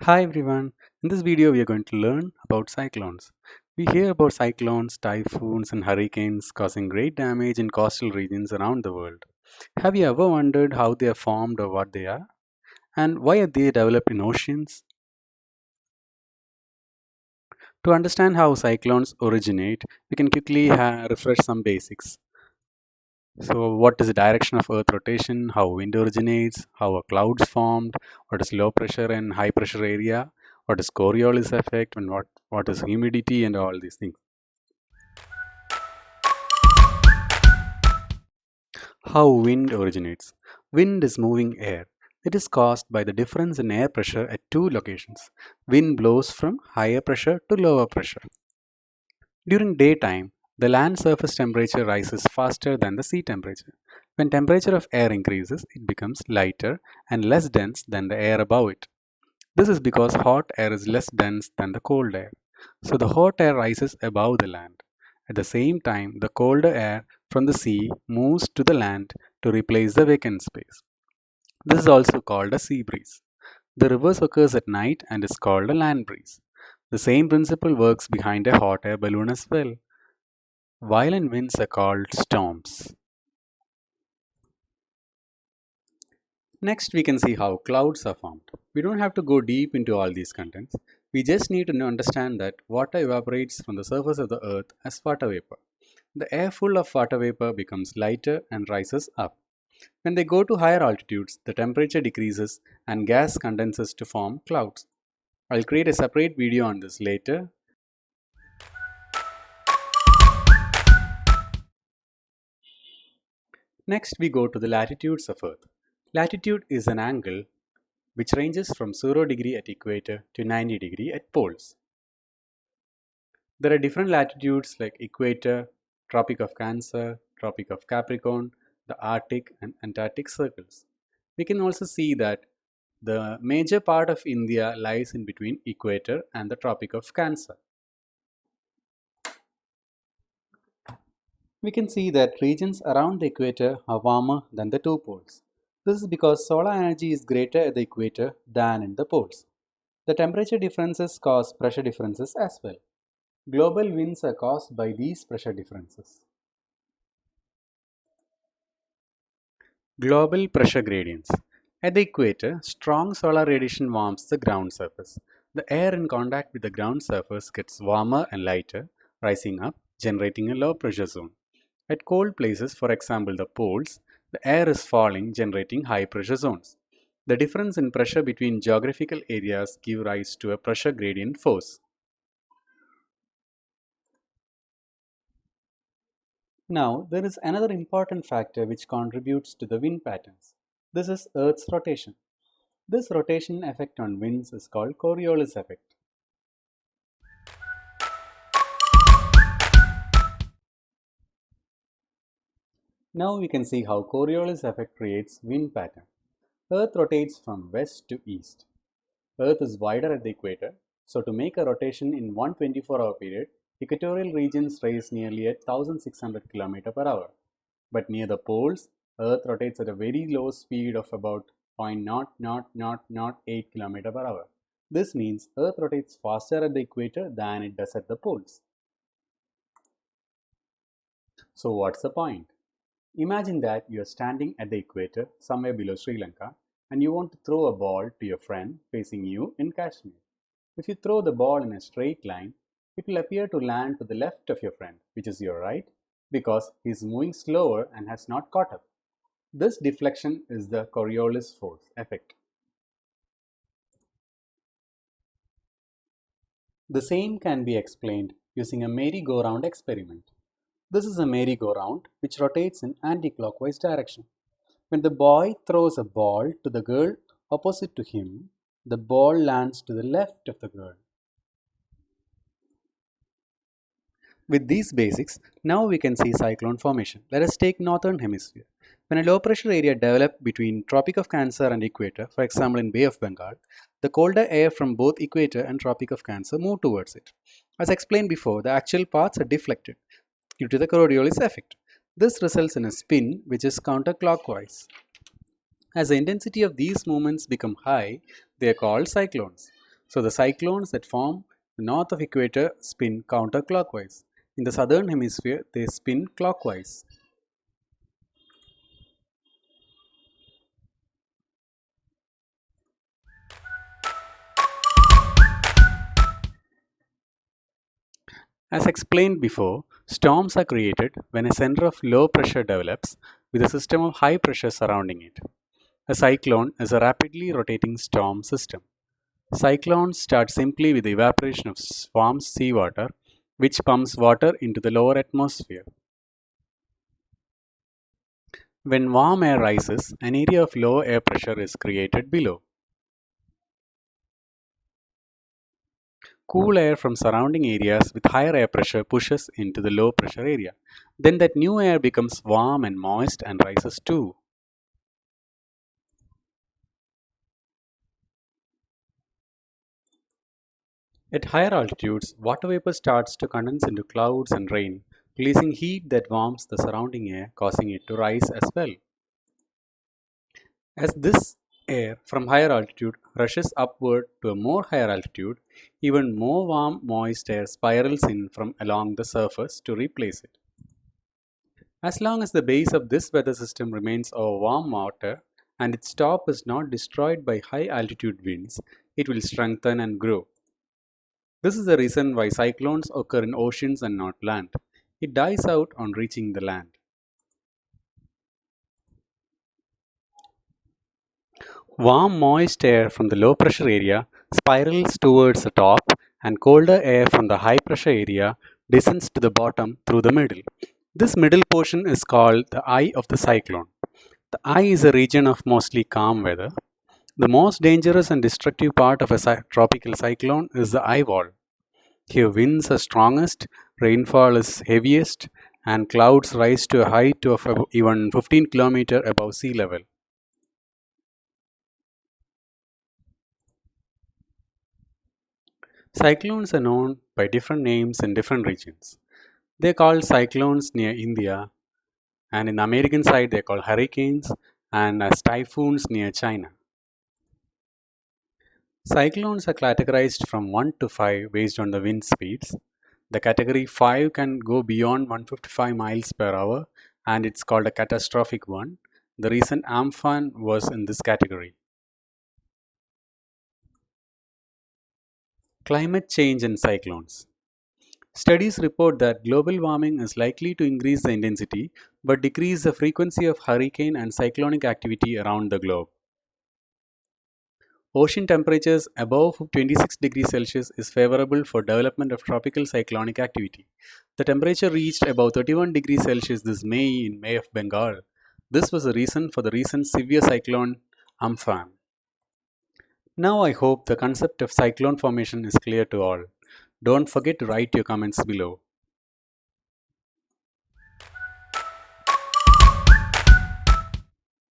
Hi everyone, in this video we are going to learn about cyclones. We hear about cyclones, typhoons and hurricanes causing great damage in coastal regions around the world. Have you ever wondered how they are formed or what they are? And why are they developed in oceans? To understand how cyclones originate, we can quickly refresh some basics. So, what is the direction of Earth rotation, how wind originates, how are clouds formed, what is low pressure and high pressure area, what is Coriolis effect, and what is humidity, and all these things. How wind originates. Wind is moving air. It is caused by the difference in air pressure at two locations. Wind blows from higher pressure to lower pressure. During daytime, the land surface temperature rises faster than the sea temperature. When temperature of air increases, it becomes lighter and less dense than the air above it. This is because hot air is less dense than the cold air. So the hot air rises above the land. At the same time, the colder air from the sea moves to the land to replace the vacant space. This is also called a sea breeze. The reverse occurs at night and is called a land breeze. The same principle works behind a hot air balloon as well. Violent winds are called storms. Next, we can see how clouds are formed. We don't have to go deep into all these contents. We just need to understand that water evaporates from the surface of the earth as water vapor. The air full of water vapor becomes lighter and rises up. When they go to higher altitudes, the temperature decreases and gas condenses to form clouds. I'll create a separate video on this later. Next, we go to the latitudes of Earth. Latitude is an angle which ranges from 0 degree at equator to 90 degree at poles. There are different latitudes like equator, Tropic of Cancer, Tropic of Capricorn, the Arctic and Antarctic circles. We can also see that the major part of India lies in between equator and the Tropic of Cancer. We can see that regions around the equator are warmer than the two poles. This is because solar energy is greater at the equator than in the poles. The temperature differences cause pressure differences as well. Global winds are caused by these pressure differences. Global pressure gradients. At the equator, strong solar radiation warms the ground surface. The air in contact with the ground surface gets warmer and lighter, rising up, generating a low pressure zone. At cold places, for example the poles, the air is falling, generating high pressure zones. The difference in pressure between geographical areas give rise to a pressure gradient force. Now, there is another important factor which contributes to the wind patterns. This is Earth's rotation. This rotation effect on winds is called Coriolis effect. Now we can see how Coriolis effect creates wind pattern. Earth rotates from west to east. Earth is wider at the equator, so to make a rotation in one 24-hour period, equatorial regions raise nearly at 1600 km per hour. But near the poles, Earth rotates at a very low speed of about 0.00008 km per hour. This means Earth rotates faster at the equator than it does at the poles. So what's the point? Imagine that you are standing at the equator somewhere below Sri Lanka and you want to throw a ball to your friend facing you in Kashmir. If you throw the ball in a straight line, it will appear to land to the left of your friend, which is your right, because he is moving slower and has not caught up. This deflection is the Coriolis force effect. The same can be explained using a merry-go-round experiment. This is a merry-go-round which rotates in anti-clockwise direction. When the boy throws a ball to the girl opposite to him, the ball lands to the left of the girl. With these basics, now we can see cyclone formation. Let us take northern hemisphere. When a low pressure area develops between Tropic of Cancer and equator, for example in Bay of Bengal, the colder air from both equator and Tropic of Cancer move towards it. As explained before, the actual paths are deflected due to the Coriolis effect. This results in a spin which is counterclockwise. As the intensity of these movements become high, they are called cyclones. So the cyclones that form north of equator spin counterclockwise. In the southern hemisphere, they spin clockwise. As explained before, storms are created when a center of low pressure develops with a system of high pressure surrounding it. A cyclone is a rapidly rotating storm system. Cyclones start simply with the evaporation of warm seawater, which pumps water into the lower atmosphere. When warm air rises, an area of low air pressure is created below. Cool air from surrounding areas with higher air pressure pushes into the low pressure area. Then that new air becomes warm and moist and rises too. At higher altitudes, water vapor starts to condense into clouds and rain, releasing heat that warms the surrounding air, causing it to rise as well. As this air from higher altitude rushes upward to a more higher altitude, even more warm, moist air spirals in from along the surface to replace it. As long as the base of this weather system remains over warm water and its top is not destroyed by high altitude winds, it will strengthen and grow. This is the reason why cyclones occur in oceans and not land. It dies out on reaching the land. Warm, moist air from the low pressure area spirals towards the top, and colder air from the high pressure area descends to the bottom through the middle. This middle portion is called the eye of the cyclone. The eye is a region of mostly calm weather. The most dangerous and destructive part of a tropical cyclone is the eye wall. Here, winds are strongest, rainfall is heaviest, and clouds rise to a height of even 15 km above sea level. Cyclones are known by different names in different regions. They are called cyclones near India, and in the American side, they are called hurricanes and as typhoons near China. Cyclones are categorized from 1 to 5 based on the wind speeds. The category 5 can go beyond 155 miles per hour and it's called a catastrophic one. The recent Amphan was in this category. Climate change and cyclones. Studies report that global warming is likely to increase the intensity but decrease the frequency of hurricane and cyclonic activity around the globe. Ocean temperatures above 26 degrees Celsius is favorable for development of tropical cyclonic activity. The temperature reached above 31 degrees Celsius this May in Bay of Bengal. This was the reason for the recent severe cyclone Amphan. Now I hope the concept of cyclone formation is clear to all. Don't forget to write your comments below.